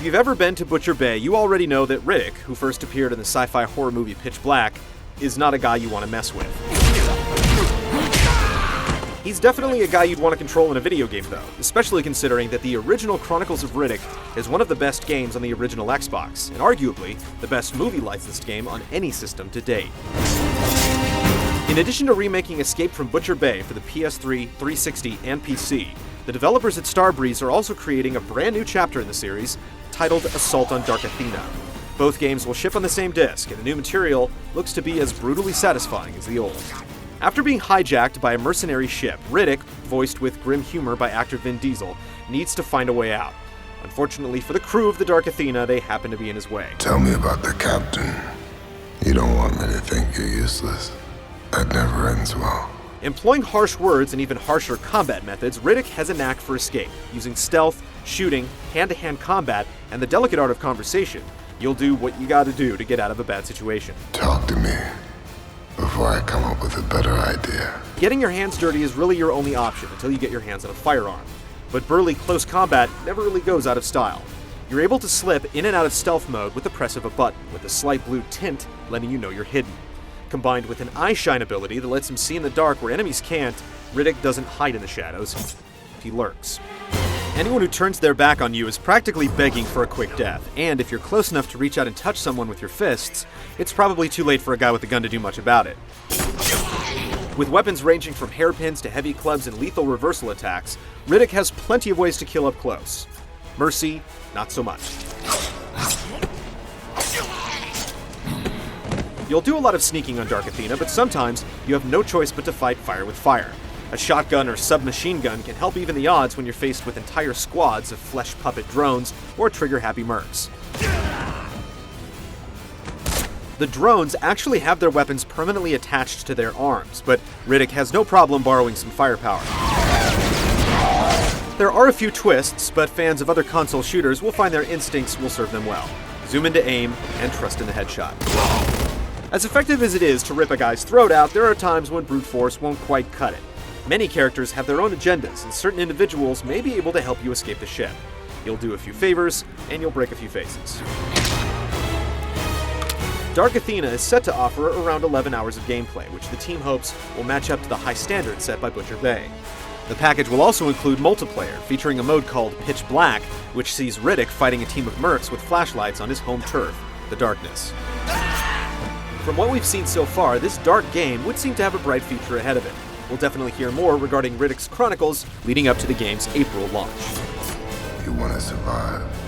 you've ever been to Butcher Bay, you already know that Riddick, who first appeared in the sci-fi horror movie Pitch Black, is not a guy you want to mess with. He's definitely a guy you'd want to control in a video game though, especially considering that the original Chronicles of Riddick is one of the best games on the original Xbox, and arguably the best movie licensed game on any system to date. In addition to remaking Escape from Butcher Bay for the PS3, 360, and PC, the developers at Starbreeze are also creating a brand new chapter in the series titled Assault on Dark Athena. Both games will ship on the same disc, and the new material looks to be as brutally satisfying as the old. After being hijacked by a mercenary ship, Riddick, voiced with grim humor by actor Vin Diesel, needs to find a way out. Unfortunately for the crew of the Dark Athena, they happen to be in his way. Tell me about the captain. You don't want me to think you're useless. That never ends well. Employing harsh words and even harsher combat methods, Riddick has a knack for escape. Using stealth, shooting, hand-to-hand combat, and the delicate art of conversation, you'll do what you gotta do to get out of a bad situation. Talk to me before I come up with a better idea. Getting your hands dirty is really your only option until you get your hands on a firearm. But burly close combat never really goes out of style. You're able to slip in and out of stealth mode with the press of a button, with a slight blue tint letting you know you're hidden. Combined with an eye shine ability that lets him see in the dark where enemies can't, Riddick doesn't hide in the shadows, he lurks. Anyone who turns their back on you is practically begging for a quick death, and if you're close enough to reach out and touch someone with your fists, it's probably too late for a guy with a gun to do much about it. With weapons ranging from hairpins to heavy clubs and lethal reversal attacks, Riddick has plenty of ways to kill up close. Mercy, not so much. You'll do a lot of sneaking on Dark Athena, but sometimes you have no choice but to fight fire with fire. A shotgun or submachine gun can help even the odds when you're faced with entire squads of flesh puppet drones or trigger-happy mercs. The drones actually have their weapons permanently attached to their arms, but Riddick has no problem borrowing some firepower. There are a few twists, but fans of other console shooters will find their instincts will serve them well. Zoom into aim and trust in the headshot. As effective as it is to rip a guy's throat out, there are times when brute force won't quite cut it. Many characters have their own agendas, and certain individuals may be able to help you escape the ship. You'll do a few favors, and you'll break a few faces. Dark Athena is set to offer around 11 hours of gameplay, which the team hopes will match up to the high standards set by Butcher Bay. The package will also include multiplayer, featuring a mode called Pitch Black, which sees Riddick fighting a team of mercs with flashlights on his home turf, the darkness. From what we've seen so far, this dark game would seem to have a bright future ahead of it. We'll definitely hear more regarding Riddick's Chronicles leading up to the game's April launch. You want to survive.